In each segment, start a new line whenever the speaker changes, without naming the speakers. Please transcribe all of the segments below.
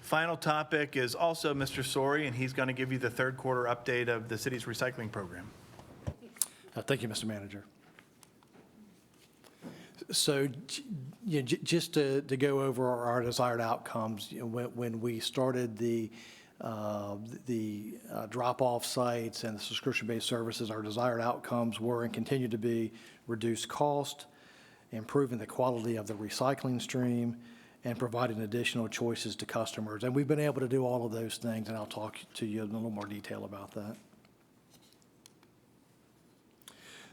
Final topic is also Mr. Sorey, and he's going to give you the third quarter update of the city's recycling program.
Thank you, Mr. Manager. So just to go over our desired outcomes, when we started the drop-off sites and the subscription-based services, our desired outcomes were and continue to be reduced cost, improving the quality of the recycling stream, and providing additional choices to customers. And we've been able to do all of those things, and I'll talk to you in a little more detail about that.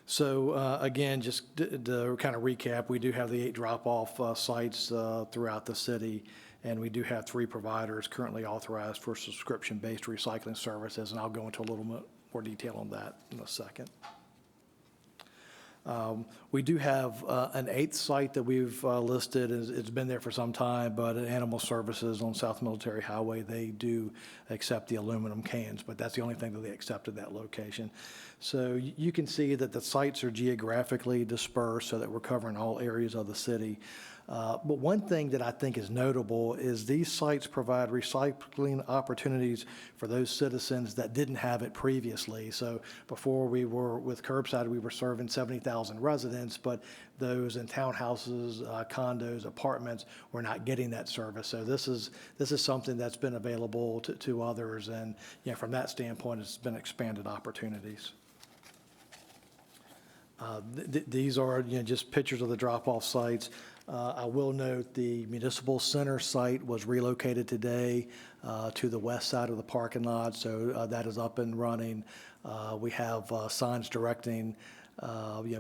So again, just to kind of recap, we do have the 8 drop-off sites throughout the city, and we do have 3 providers currently authorized for subscription-based recycling services, and I'll go into a little bit more detail on that in a second. We do have an 8th site that we've listed. It's been there for some time, but at Animal Services on South Military Highway, they do accept the aluminum cans, but that's the only thing that they accept at that location. So you can see that the sites are geographically dispersed so that we're covering all areas of the city. But one thing that I think is notable is these sites provide recycling opportunities for those citizens that didn't have it previously. So before we were with Curbside, we were serving 70,000 residents, but those in townhouses, condos, apartments were not getting that service. So this is something that's been available to others, and from that standpoint, it's been expanded opportunities. These are just pictures of the drop-off sites. I will note the Municipal Center site was relocated today to the west side of the parking lot, so that is up and running. We have signs directing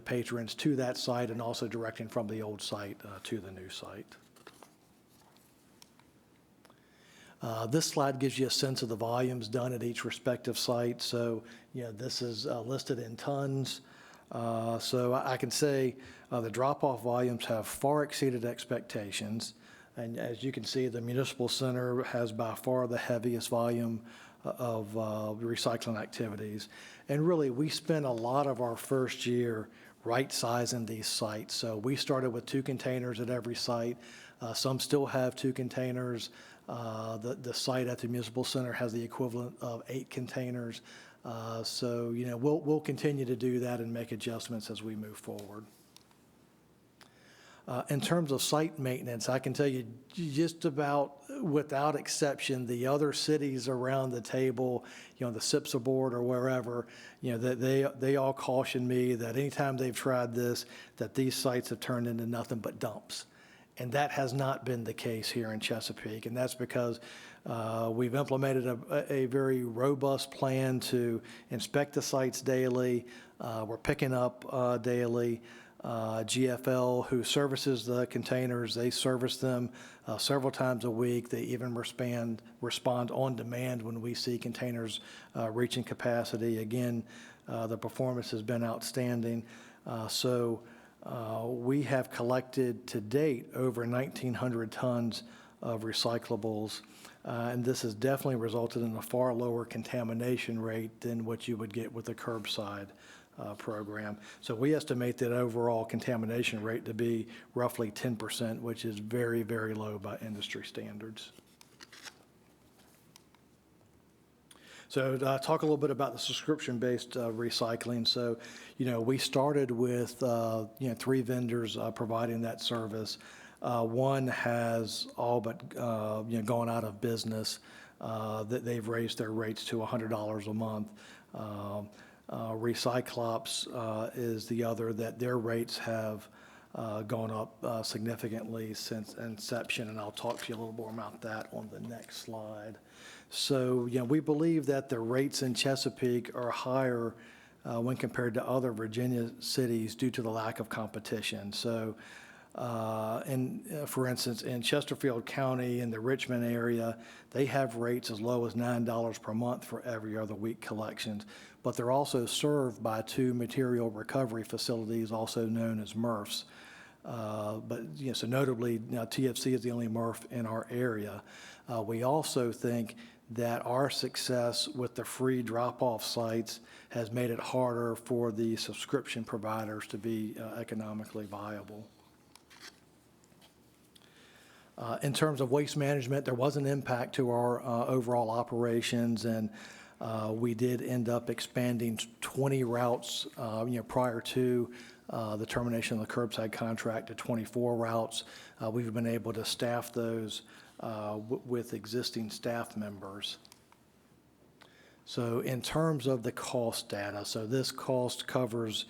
patrons to that site and also directing from the old site to the new site. This slide gives you a sense of the volumes done at each respective site. So this is listed in tons. So I can say the drop-off volumes have far exceeded expectations. And as you can see, the Municipal Center has by far the heaviest volume of recycling activities. And really, we spent a lot of our first year right-sizing these sites. So we started with 2 containers at every site. Some still have 2 containers. The site at the Municipal Center has the equivalent of 8 containers. So we'll continue to do that and make adjustments as we move forward. In terms of site maintenance, I can tell you just about without exception, the other cities around the table, the SIPSA board or wherever, they all caution me that anytime they've tried this, that these sites have turned into nothing but dumps. And that has not been the case here in Chesapeake, and that's because we've implemented a very robust plan to inspect the sites daily. We're picking up daily. GFL, who services the containers, they service them several times a week. They even respond on demand when we see containers reaching capacity. Again, the performance has been outstanding. We have collected to date over 1,900 tons of recyclables, and this has definitely resulted in a far lower contamination rate than what you would get with the curbside program. So we estimate that overall contamination rate to be roughly 10%, which is very, very low by industry standards. So talk a little bit about the subscription-based recycling. So, we started with 3 vendors providing that service. One has all but gone out of business. That they've raised their rates to $100 a month. Recyclops is the other that their rates have gone up significantly since inception, and I'll talk to you a little more about that on the next slide. So, we believe that the rates in Chesapeake are higher when compared to other Virginia cities due to the lack of competition. So, for instance, in Chesterfield County in the Richmond area, they have rates as low as $9 per month for every other week collections, but they're also served by 2 material recovery facilities, also known as MRFs. So notably, now TFC is the only MRF in our area. We also think that our success with the free drop-off sites has made it harder for the subscription providers to be economically viable. In terms of waste management, there was an impact to our overall operations, and we did end up expanding 20 routes, prior to the termination of the curbside contract to 24 routes. We've been able to staff those with existing staff members. So in terms of the cost data, so this cost covers,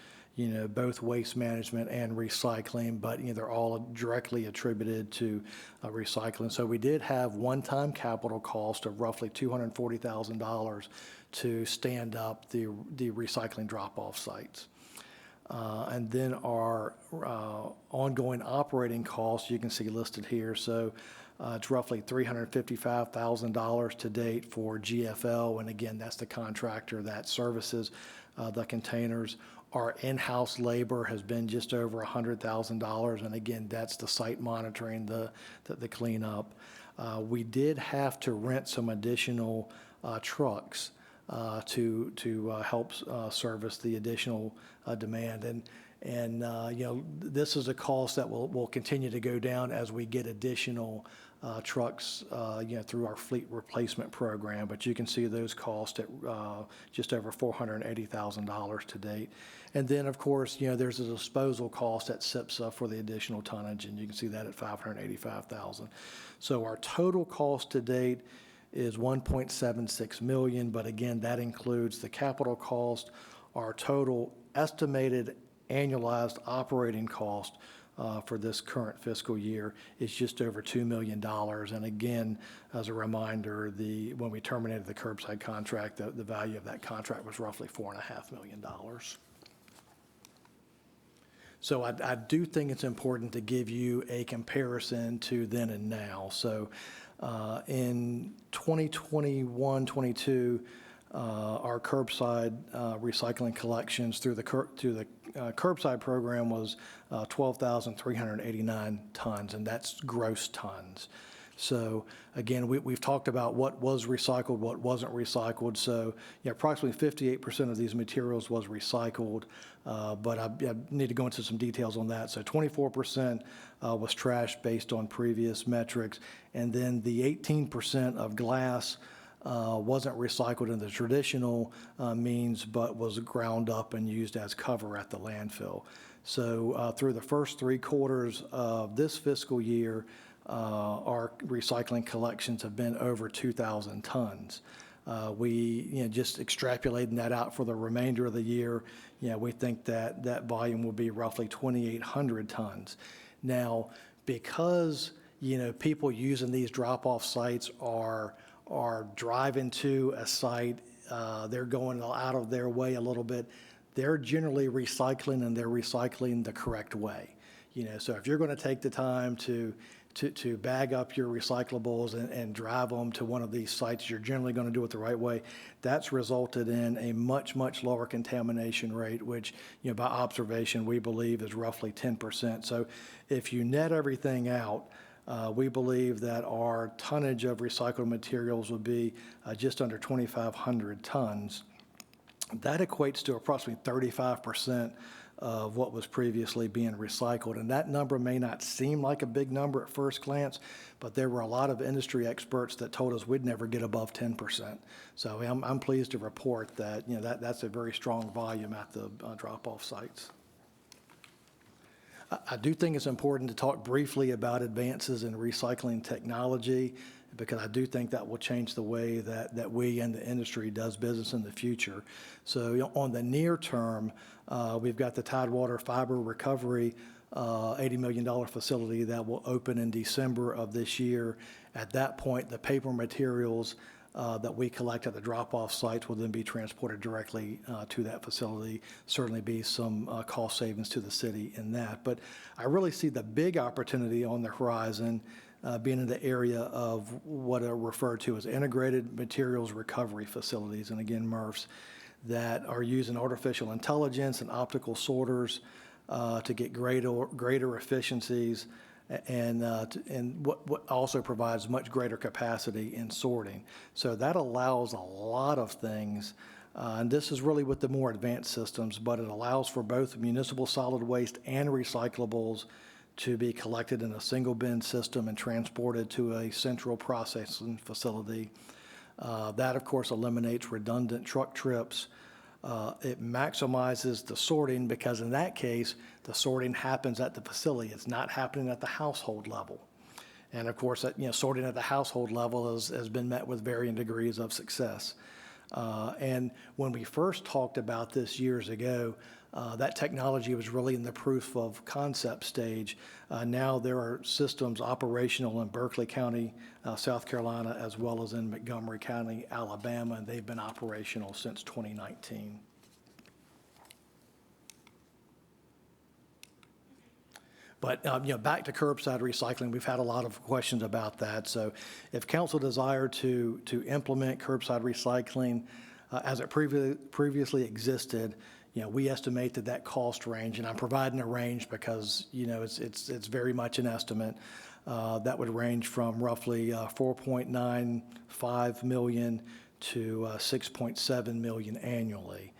both waste management and recycling, but, they're all directly attributed to recycling. So we did have one-time capital cost of roughly $240,000 to stand up the recycling drop-off sites. And then our ongoing operating costs, you can see listed here. So it's roughly $355,000 to date for GFL, and again, that's the contractor that services the containers. Our in-house labor has been just over $100,000, and again, that's the site monitoring, the cleanup. We did have to rent some additional trucks to help service the additional demand, and this is a cost that will continue to go down as we get additional trucks, through our fleet replacement program. But you can see those costs at just over $480,000 to date. And then, of course, there's a disposal cost at SIPSA for the additional tonnage, and you can see that at $585,000. So our total cost to date is $1.76 million, but again, that includes the capital cost. Our total estimated annualized operating cost for this current fiscal year is just over $2 million. And again, as a reminder, when we terminated the curbside contract, the value of that contract was roughly $4.5 million. So I do think it's important to give you a comparison to then and now. So in 2021-22, our curbside recycling collections through the curbside program was 12,389 tons, and that's gross tons. So again, we've talked about what was recycled, what wasn't recycled. So approximately 58% of these materials was recycled, but I need to go into some details on that. So 24% was trash based on previous metrics, and then the 18% of glass wasn't recycled in the traditional means, but was ground up and used as cover at the landfill. So through the first 3 quarters of this fiscal year, our recycling collections have been over 2,000 tons. We, just extrapolating that out for the remainder of the year, we think that volume will be roughly 2,800 tons. Now, because, people using these drop-off sites are driving to a site, they're going out of their way a little bit, they're generally recycling, and they're recycling the correct way. So if you're going to take the time to bag up your recyclables and drive them to one of these sites, you're generally going to do it the right way. That's resulted in a much, much lower contamination rate, which, by observation, we believe is roughly 10%. So if you net everything out, we believe that our tonnage of recycled materials would be just under 2,500 tons. That equates to approximately 35% of what was previously being recycled. And that number may not seem like a big number at first glance, but there were a lot of industry experts that told us we'd never get above 10%. So I'm pleased to report that, that's a very strong volume at the drop-off sites. I do think it's important to talk briefly about advances in recycling technology, because I do think that will change the way that we and the industry does business in the future. So on the near term, we've got the Tidewater Fiber Recovery $80 million facility that will open in December of this year. At that point, the paper materials that we collect at the drop-off sites will then be transported directly to that facility. Certainly be some cost savings to the city in that. But I really see the big opportunity on the horizon being in the area of what are referred to as integrated materials recovery facilities, and again, MRFs, that are using artificial intelligence and optical sorters to get greater efficiencies, and what also provides much greater capacity in sorting. So that allows a lot of things, and this is really with the more advanced systems, but it allows for both municipal solid waste and recyclables to be collected in a single bin system and transported to a central processing facility. That, of course, eliminates redundant truck trips. It maximizes the sorting because in that case, the sorting happens at the facility. It's not happening at the household level. And of course, sorting at the household level has been met with varying degrees of success. And when we first talked about this years ago, that technology was really in the proof of concept stage. Now there are systems operational in Berkeley County, South Carolina, as well as in Montgomery County, Alabama, and they've been operational since 2019. But back to curbside recycling, we've had a lot of questions about that. So if council desired to implement curbside recycling as it previously existed, we estimate that cost range, and I'm providing a range because it's very much an estimate. That would range from roughly $4.95 million to $6.7 million annually,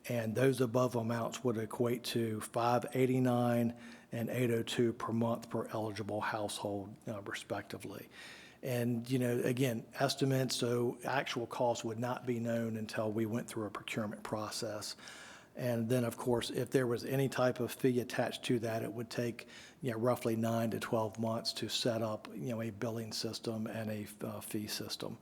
and those above amounts would equate to $589 and $802 per month per eligible household, respectively. And, again, estimates, so actual costs would not be known until we went through a procurement process. And then, of course, if there was any type of fee attached to that, it would take, roughly 9 to 12 months to set up, a billing system and a fee system.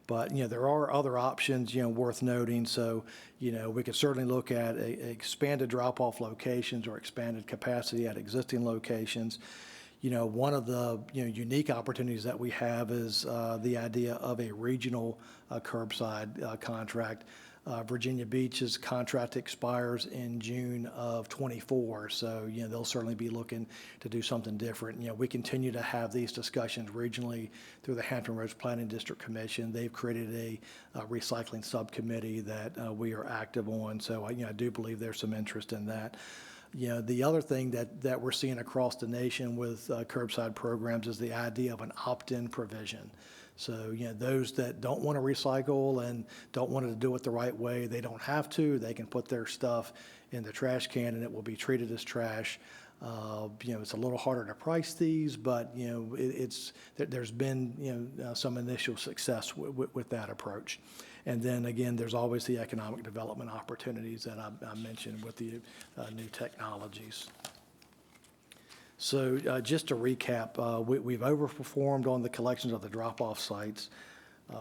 But, there are other options, worth noting. So, we could certainly look at expanded drop-off locations or expanded capacity at existing locations. One of the, unique opportunities that we have is the idea of a regional curbside contract. Virginia Beach's contract expires in June of '24, so they'll certainly be looking to do something different. We continue to have these discussions regionally through the Hampton Roads Planning District Commission. They've created a recycling subcommittee that we are active on, so I do believe there's some interest in that. The other thing that we're seeing across the nation with curbside programs is the idea of an opt-in provision. So, those that don't want to recycle and don't want to do it the right way, they don't have to. They can put their stuff in the trash can and it will be treated as trash. It's a little harder to price these, but, there's been, some initial success with that approach. And then again, there's always the economic development opportunities that I mentioned with the new technologies. So just to recap, we've overperformed on the collections of the drop-off sites.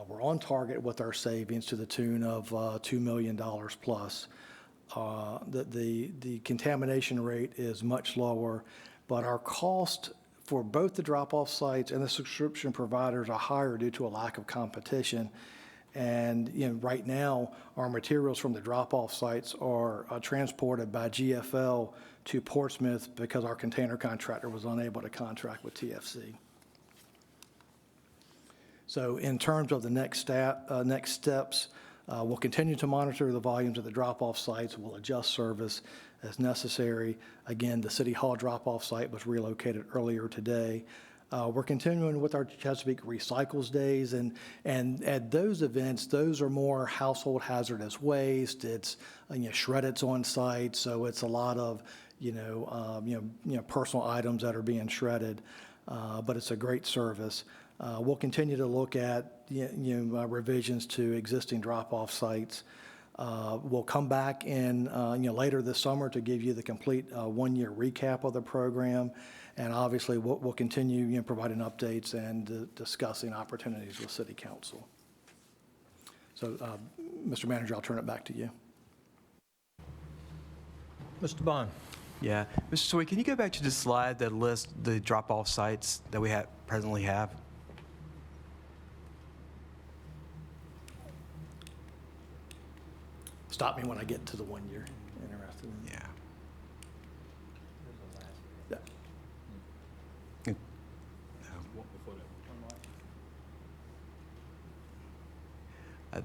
We're on target with our savings to the tune of $2 million plus. The contamination rate is much lower, but our cost for both the drop-off sites and the subscription providers are higher due to a lack of competition. And right now, our materials from the drop-off sites are transported by GFL to Portsmouth because our container contractor was unable to contract with TFC. So in terms of the next steps, we'll continue to monitor the volumes of the drop-off sites. We'll adjust service as necessary. Again, the City Hall drop-off site was relocated earlier today. We're continuing with our Chesapeake Recycles Days, and at those events, those are more household hazardous waste. It's shredded on site, so it's a lot of personal items that are being shredded, but it's a great service. We'll continue to look at revisions to existing drop-off sites. We'll come back in later this summer to give you the complete one-year recap of the program. And obviously, we'll continue providing updates and discussing opportunities with City Council. So, Mr. Manager, I'll turn it back to you.
Mr. Bond.
Yeah. Mr. Sorey, can you go back to the slide that lists the drop-off sites that we presently have?
Stop me when I get to the one you're interested in.
Yeah.
Yeah.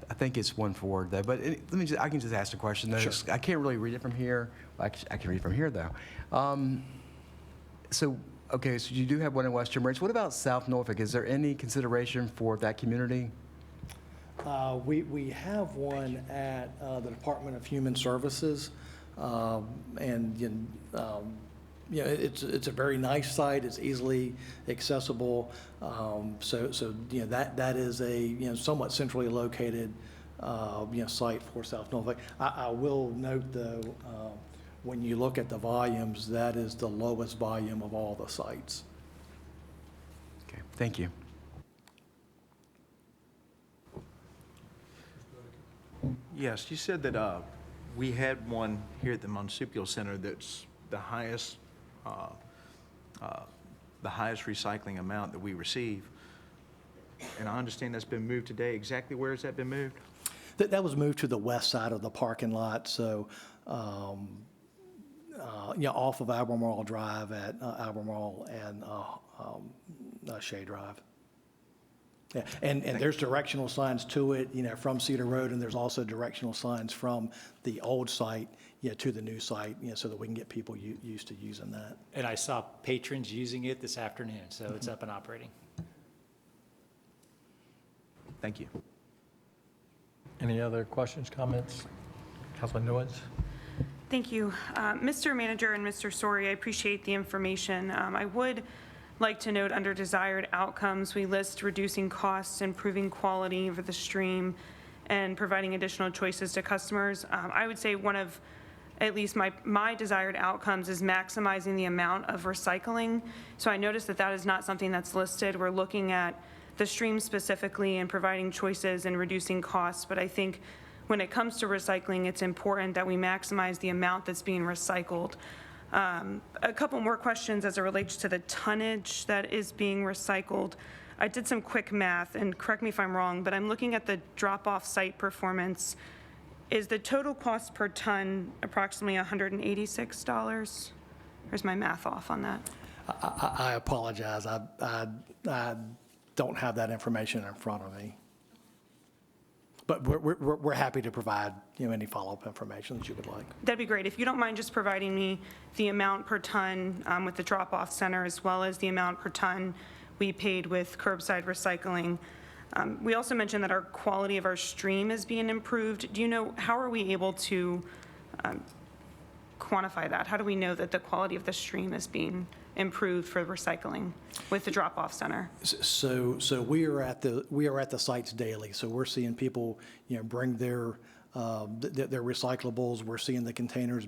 I think it's one forward though, but I can just ask a question though.
Sure.
I can't really read it from here. I can read it from here though. So you do have one in Western Branch. What about South Norfolk? Is there any consideration for that community?
We have one at the Department of Human Services, and it's a very nice site, it's easily accessible. So that is a, somewhat centrally located, site for South Norfolk. I will note though, when you look at the volumes, that is the lowest volume of all the sites.
Okay, thank you.
Yes, you said that we had one here at the Municipal Center that's the highest recycling amount that we receive. And I understand that's been moved today. Exactly where has that been moved?
That was moved to the west side of the parking lot, so, off of Albemarle Drive at Albemarle and Shea Drive. Yeah, and there's directional signs to it, from Cedar Road, and there's also directional signs from the old site, to the new site, so that we can get people used to using that.
And I saw patrons using it this afternoon, so it's up and operating.
Thank you.
Any other questions, comments? Councilman Newens?
Thank you. Mr. Manager and Mr. Sorey, I appreciate the information. I would like to note under desired outcomes, we list reducing costs, improving quality of the stream, and providing additional choices to customers. I would say one of at least my desired outcomes is maximizing the amount of recycling. So I noticed that is not something that's listed. We're looking at the stream specifically and providing choices and reducing costs, but I think when it comes to recycling, it's important that we maximize the amount that's being recycled. A couple more questions as it relates to the tonnage that is being recycled. I did some quick math, and correct me if I'm wrong, but I'm looking at the drop-off site performance. Is the total cost per ton approximately $186? Or is my math off on that?
I apologize. I don't have that information in front of me. But we're happy to provide, any follow-up information that you would like.
That'd be great. If you don't mind just providing me the amount per ton with the drop-off center, as well as the amount per ton we paid with Curbside Recycling. We also mentioned that our quality of our stream is being improved. Do you know, how are we able to quantify that? How do we know that the quality of the stream is being improved for recycling with the drop-off center?
So we are at the sites daily. So we're seeing people, bring their recyclables. We're seeing the containers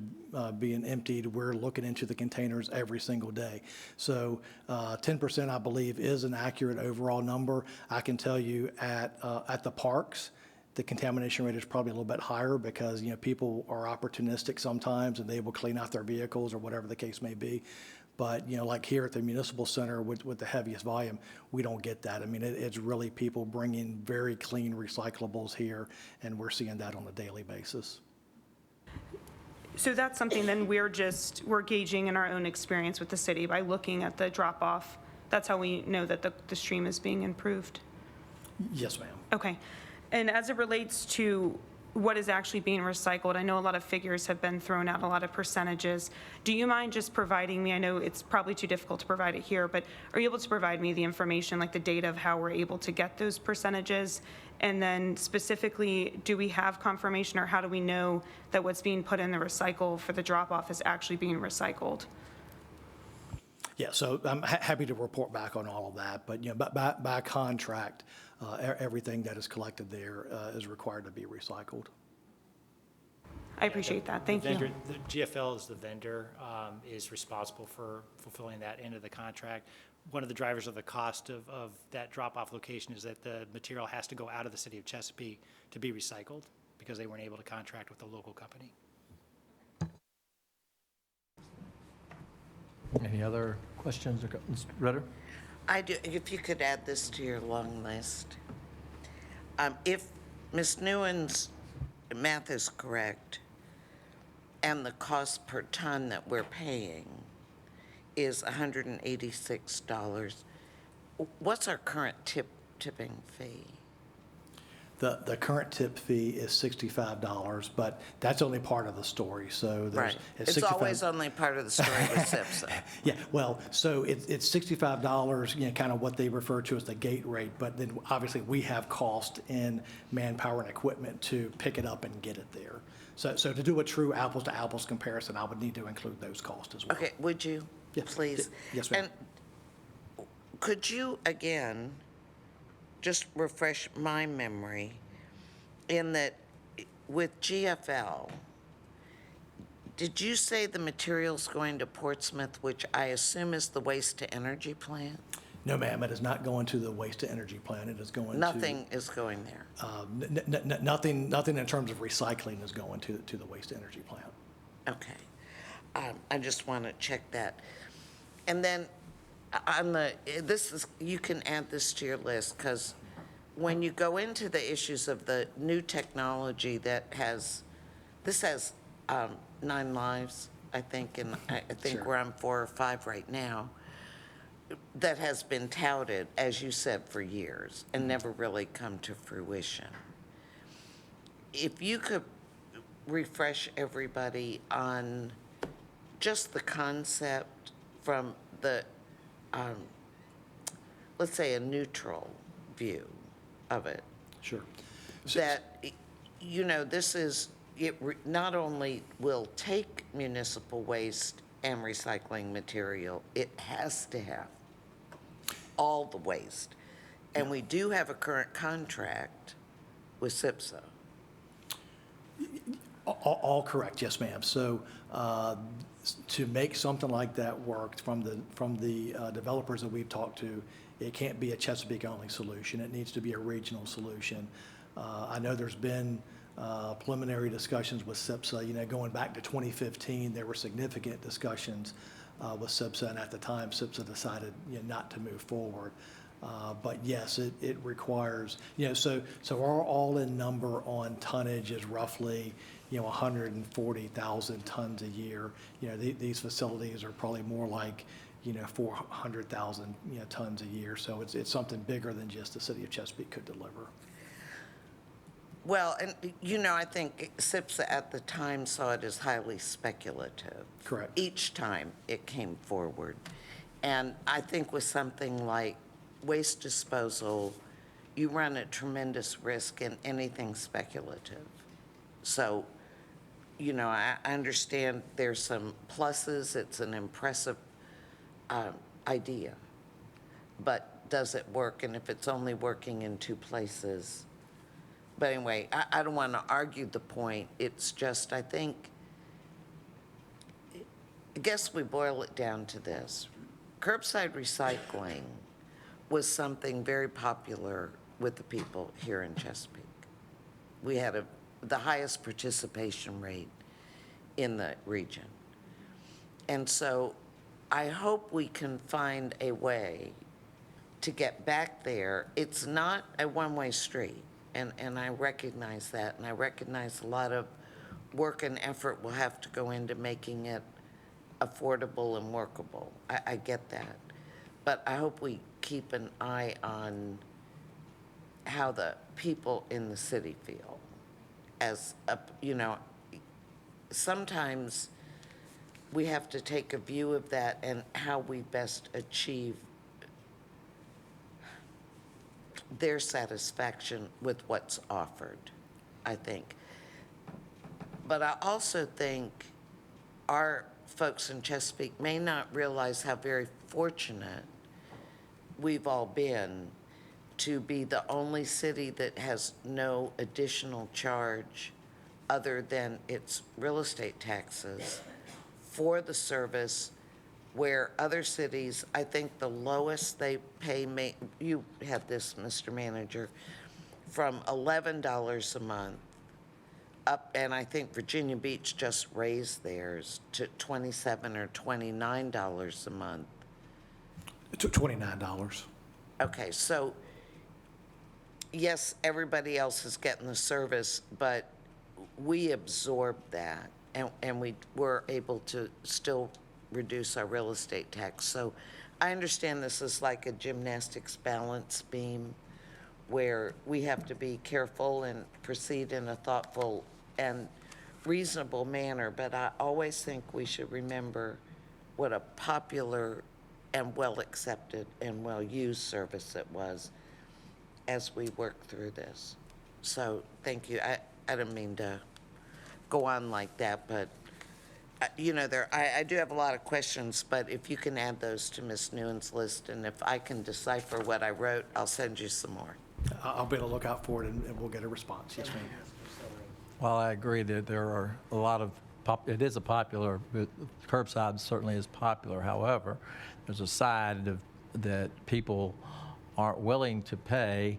being emptied. We're looking into the containers every single day. So 10%, I believe, is an accurate overall number. I can tell you at the parks, the contamination rate is probably a little bit higher because, people are opportunistic sometimes and they will clean out their vehicles or whatever the case may be. But, like here at the municipal center with the heaviest volume, we don't get that. I mean, it's really people bringing very clean recyclables here, and we're seeing that on a daily basis.
So that's something then we're gauging in our own experience with the city by looking at the drop-off. That's how we know that the stream is being improved?
Yes, ma'am.
Okay. And as it relates to what is actually being recycled, I know a lot of figures have been thrown out, a lot of percentages. Do you mind just providing me, I know it's probably too difficult to provide it here, but are you able to provide me the information, like the data of how we're able to get those percentages? And then specifically, do we have confirmation, or how do we know that what's being put in the recycle for the drop-off is actually being recycled?
Yeah, so I'm happy to report back on all of that, but, by contract, everything that is collected there is required to be recycled.
I appreciate that. Thank you.
The GFL is the vendor, is responsible for fulfilling that end of the contract. One of the drivers of the cost of that drop-off location is that the material has to go out of the city of Chesapeake to be recycled because they weren't able to contract with the local company.
Any other questions? Ms. Ritter?
I do, if you could add this to your long list. If Ms. Nguyen's math is correct, and the cost per ton that we're paying is $186, what's our current tipping fee?
The current tip fee is $65, but that's only part of the story, so there's.
Right. It's always only part of the story with SIPSA.
Yeah, well, so it's $65, you know, kind of what they refer to as the gate rate, but then obviously we have cost in manpower and equipment to pick it up and get it there. So to do a true apples to apples comparison, I would need to include those costs as well.
Okay, would you,
Yeah.
please?
Yes, ma'am.
And could you, again, just refresh my memory in that with GFL, did you say the material's going to Portsmouth, which I assume is the waste-to-energy plant?
No, ma'am, it is not going to the waste-to-energy plant. It is going to.
Nothing is going there.
Nothing in terms of recycling is going to the waste-to-energy plant.
Okay. I just want to check that. And then on you can add this to your list, because when you go into the issues of the new technology this has 9 lives, I think, and I think
Sure.
we're on 4 or 5 right now, that has been touted, as you said, for years and never really come to fruition. If you could refresh everybody on just the concept from the, let's say, a neutral view of it,
Sure.
that, you know, not only will take municipal waste and recycling material, it has to have all the waste. And we do have a current contract with SIPSA.
All correct, yes, ma'am. So to make something like that work from the developers that we've talked to, it can't be a Chesapeake-only solution. It needs to be a regional solution. I know there's been preliminary discussions with SIPSA. You know, going back to 2015, there were significant discussions with SIPSA, and at the time, SIPSA decided, you know, not to move forward. But yes, it requires, you know, so our all-in number on tonnage is roughly, you know, 140,000 tons a year. You know, these facilities are probably more like, you know, 400,000, you know, tons a year. So it's something bigger than just the city of Chesapeake could deliver.
Well, and, you know, I think SIPSA at the time saw it as highly speculative.
Correct.
Each time it came forward. And I think with something like waste disposal, you run a tremendous risk in anything speculative. So, you know, I understand there's some pluses. It's an impressive idea. But does it work? And if it's only working in 2 places. But anyway, I don't want to argue the point. It's just, I guess we boil it down to this. Curbside recycling was something very popular with the people here in Chesapeake. We had the highest participation rate in the region. And so I hope we can find a way to get back there. It's not a one-way street. And I recognize that, and I recognize a lot of work and effort will have to go into making it affordable and workable. I get that. But I hope we keep an eye on how the people in the city feel. You know, sometimes we have to take a view of that and how we best achieve their satisfaction with what's offered, I think. But I also think our folks in Chesapeake may not realize how very fortunate we've all been to be the only city that has no additional charge other than its real estate taxes for the service, where other cities, I think the lowest they pay, you have this, Mr. Manager, from $11 a month up, and I think Virginia Beach just raised theirs to $27 or $29 a month.
$29.
Okay, so yes, everybody else is getting the service, but we absorbed that, and we were able to still reduce our real estate tax. So I understand this is like a gymnastics balance beam where we have to be careful and proceed in a thoughtful and reasonable manner, but I always think we should remember what a popular and well-accepted and well-used service it was as we work through this. So, thank you. I didn't mean to go on like that, but, I do have a lot of questions, but if you can add those to Ms. Nguyen's list, and if I can decipher what I wrote, I'll send you some more.
I'll be on the lookout for it, and we'll get a response. Yes, ma'am.
Well, I agree that there are a lot of, it is a popular, curbside certainly is popular. However, there's a side of, that people aren't willing to pay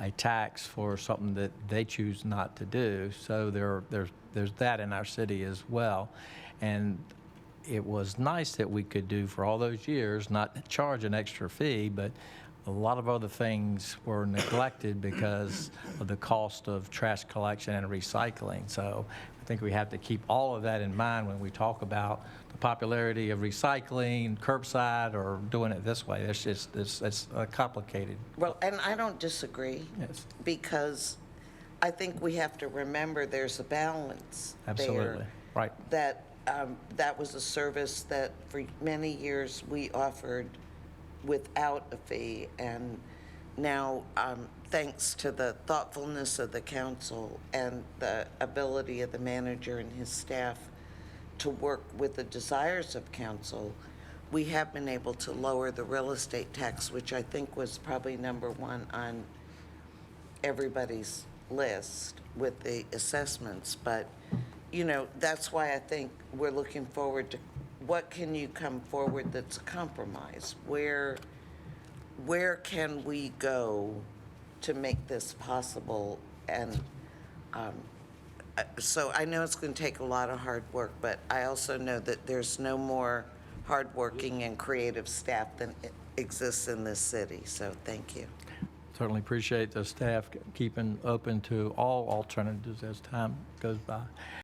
a tax for something that they choose not to do. So there's that in our city as well. And it was nice that we could do for all those years, not charge an extra fee, but a lot of other things were neglected because of the cost of trash collection and recycling. So I think we have to keep all of that in mind when we talk about the popularity of recycling, curbside, or doing it this way. It's complicated.
Well, and I don't disagree.
Yes.
Because I think we have to remember there's a balance there.
Absolutely, right.
That was a service that for many years we offered without a fee, and now, thanks to the thoughtfulness of the council and the ability of the manager and his staff to work with the desires of council, we have been able to lower the real estate tax, which I think was probably number one on everybody's list with the assessments. But, that's why I think we're looking forward to what can you come forward that's a compromise? Where can we go to make this possible? And so I know it's going to take a lot of hard work, but I also know that there's no more hardworking and creative staff than exists in this city. So thank you.
Certainly appreciate the staff keeping open to all alternatives as time goes by.